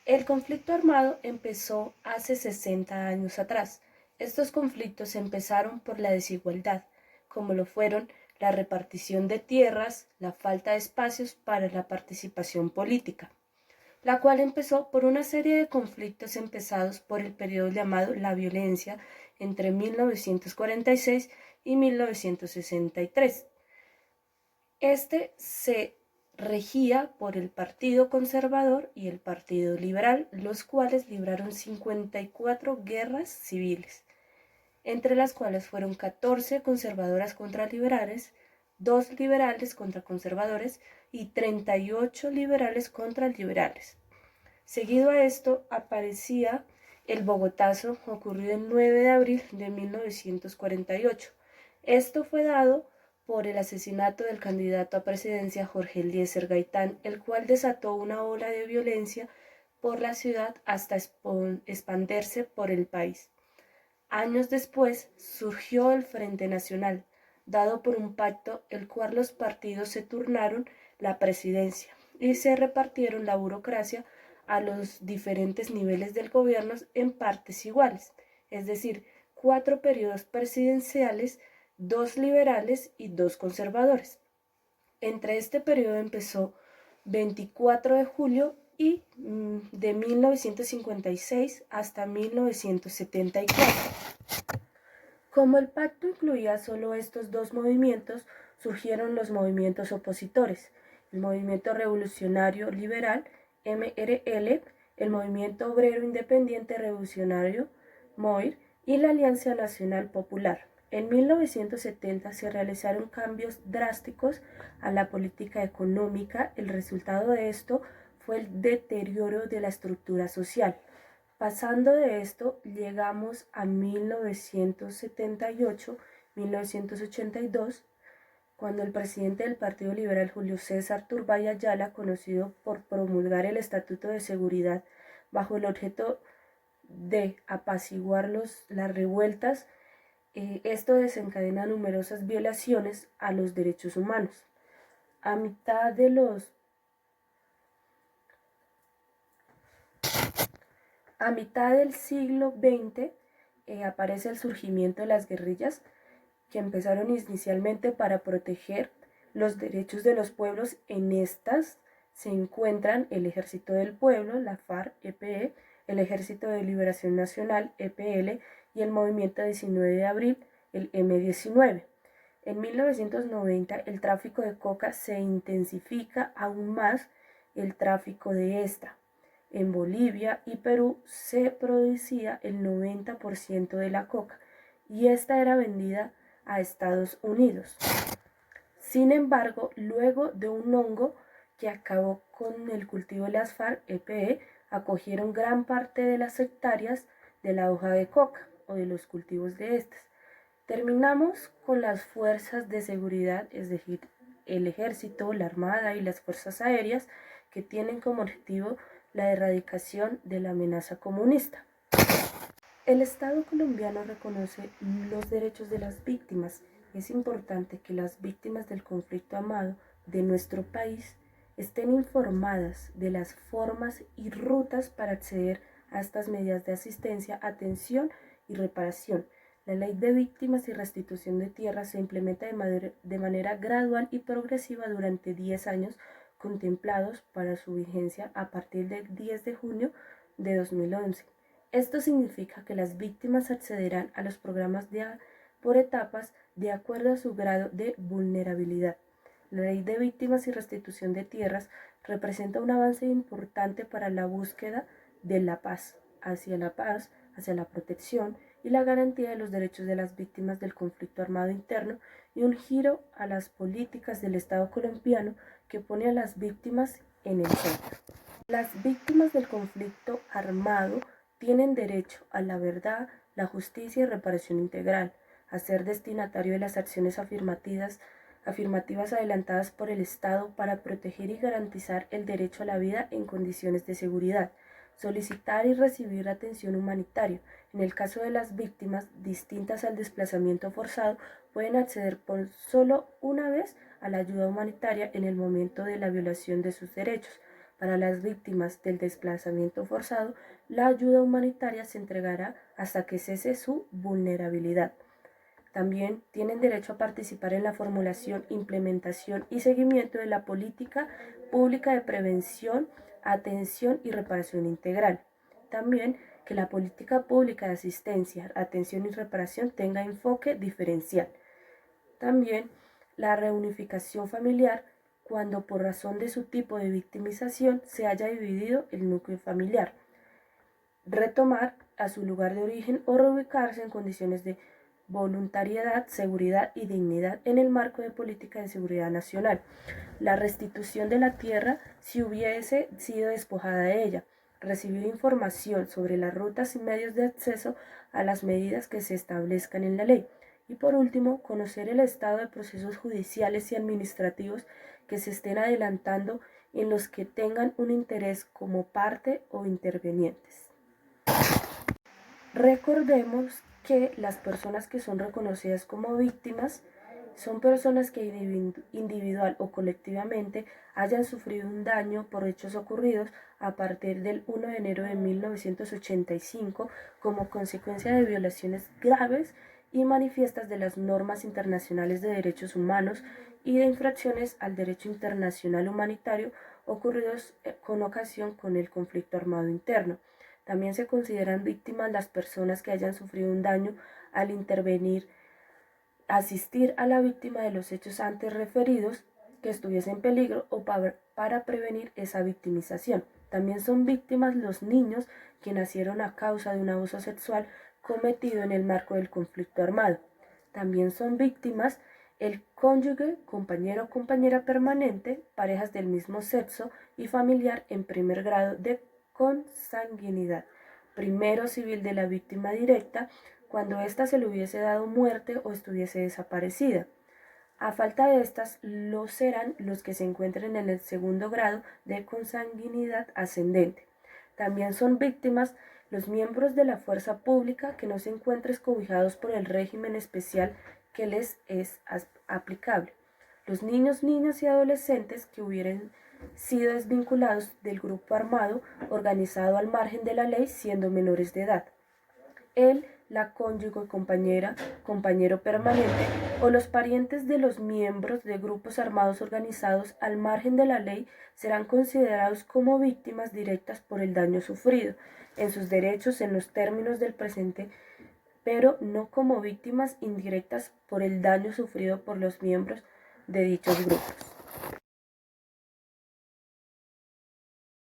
El conflicto armado empezó hace 60 años atrás. Estos conflictos empezaron por la desigualdad, como lo fueron la repartición de tierras, la falta de espacios para la participación política, la cual empezó por una serie de conflictos empezados por el periodo llamado la violencia entre 1946 y 1963. Este se regía por el Partido Conservador y el Partido Liberal, los cuales libraron 54 guerras civiles, entre las cuales fueron 14 conservadoras contra liberales, 2 liberales contra conservadores y 38 liberales contra liberales. Seguido a esto aparecía el Bogotazo, ocurrido el 9 de abril de 1948. Esto fue dado por el asesinato del candidato a presidencia Jorge Eliezer Gaitán, el cual desató una ola de violencia por la ciudad hasta expandirse por el país. Años después surgió el Frente Nacional, dado por un pacto el cual los partidos se turnaron la presidencia y se repartieron la burocracia a los diferentes niveles del gobierno en partes iguales, es decir, 4 periodos presidenciales, 2 liberales y 2 conservadores. Entre este periodo empezó 24 de julio y de 1956 hasta 1974. Como el pacto incluía solo estos dos movimientos, surgieron los movimientos opositores, el Movimiento Revolucionario Liberal, MRL, el Movimiento Obrero Independiente Revolucionario, MOIR, y la Alianza Nacional Popular. En 1970 se realizaron cambios drásticos a la política económica. El resultado de esto fue el deterioro de la estructura social. Pasando de esto, llegamos a 1978-1982, cuando el presidente del Partido Liberal, Julio César Turbay Ayala, conocido por promulgar el Estatuto de Seguridad bajo el objeto de apaciguar las revueltas, esto desencadena numerosas violaciones a los derechos humanos. A mitad del siglo XX aparece el surgimiento de las guerrillas, que empezaron inicialmente para proteger los derechos de los pueblos. En estas se encuentran el Ejército del Pueblo, la FARC-EP, el Ejército de Liberación Nacional, EPL, y el Movimiento 19 de Abril, el M19. En 1990 el tráfico de coca se intensifica aún más el tráfico de esta. En Bolivia y Perú se producía el 90% de la coca y esta era vendida a Estados Unidos. Sin embargo, luego de un hongo que acabó con el cultivo de las FARC-EP, acogieron gran parte de las hectáreas de la hoja de coca o de los cultivos de estas. Terminamos con las fuerzas de seguridad, es decir, el ejército, la armada y las fuerzas aéreas, que tienen como objetivo la erradicación de la amenaza comunista. El Estado colombiano reconoce los derechos de las víctimas. Es importante que las víctimas del conflicto armado de nuestro país estén informadas de las formas y rutas para acceder a estas medidas de asistencia, atención y reparación. La Ley de Víctimas y Restitución de Tierras se implementa de manera gradual y progresiva durante 10 años, contemplados para su vigencia a partir del 10 de junio de 2011. Esto significa que las víctimas accederán a los programas por etapas de acuerdo a su grado de vulnerabilidad. La Ley de Víctimas y Restitución de Tierras representa un avance importante para la búsqueda de la paz, hacia la protección y la garantía de los derechos de las víctimas del conflicto armado interno, y un giro a las políticas del Estado colombiano que pone a las víctimas en el centro. Las víctimas del conflicto armado tienen derecho a la verdad, la justicia y reparación integral, a ser destinatario de las acciones afirmativas adelantadas por el Estado para proteger y garantizar el derecho a la vida en condiciones de seguridad, solicitar y recibir atención humanitaria. En el caso de las víctimas distintas al desplazamiento forzado, pueden acceder por solo una vez a la ayuda humanitaria en el momento de la violación de sus derechos. Para las víctimas del desplazamiento forzado, la ayuda humanitaria se entregará hasta que cese su vulnerabilidad. También tienen derecho a participar en la formulación, implementación y seguimiento de la política pública de prevención, atención y reparación integral. También que la política pública de asistencia, atención y reparación tenga enfoque diferencial. También la reunificación familiar cuando por razón de su tipo de victimización se haya dividido el núcleo familiar. Retomar a su lugar de origen o reubicarse en condiciones de voluntariedad, seguridad y dignidad en el marco de política de seguridad nacional. La restitución de la tierra si hubiese sido despojada de ella. Recibir información sobre las rutas y medios de acceso a las medidas que se establezcan en la ley. Y por último, conocer el estado de procesos judiciales y administrativos que se estén adelantando en los que tengan un interés como parte o intervenientes. Recordemos que las personas que son reconocidas como víctimas son personas que individual o colectivamente hayan sufrido un daño por hechos ocurridos a partir del 1 de enero de 1985 como consecuencia de violaciones graves y manifiestas de las normas internacionales de derechos humanos y de infracciones al derecho internacional humanitario ocurridos con ocasión con el conflicto armado interno. También se consideran víctimas las personas que hayan sufrido un daño al intervenir, asistir a la víctima de los hechos antes referidos que estuviese en peligro o para prevenir esa victimización. También son víctimas los niños que nacieron a causa de un abuso sexual cometido en el marco del conflicto armado. También son víctimas el cónyuge, compañero o compañera permanente, parejas del mismo sexo y familiar en primer grado de consanguinidad. Primero civil de la víctima directa, cuando ésta se le hubiese dado muerte o estuviese desaparecida. A falta de estas, lo serán los que se encuentren en el segundo grado de consanguinidad ascendente. También son víctimas los miembros de la fuerza pública que no se encuentren cobijados por el régimen especial que les es aplicable. Los niños, niñas y adolescentes que hubieran sido desvinculados del grupo armado organizado al margen de la ley siendo menores de edad. La cónyuge, compañera, compañero permanente o los parientes de los miembros de grupos armados organizados al margen de la ley serán considerados como víctimas directas por el daño sufrido en sus derechos en los términos del presente, pero no como víctimas indirectas por el daño sufrido por los miembros de dichos grupos.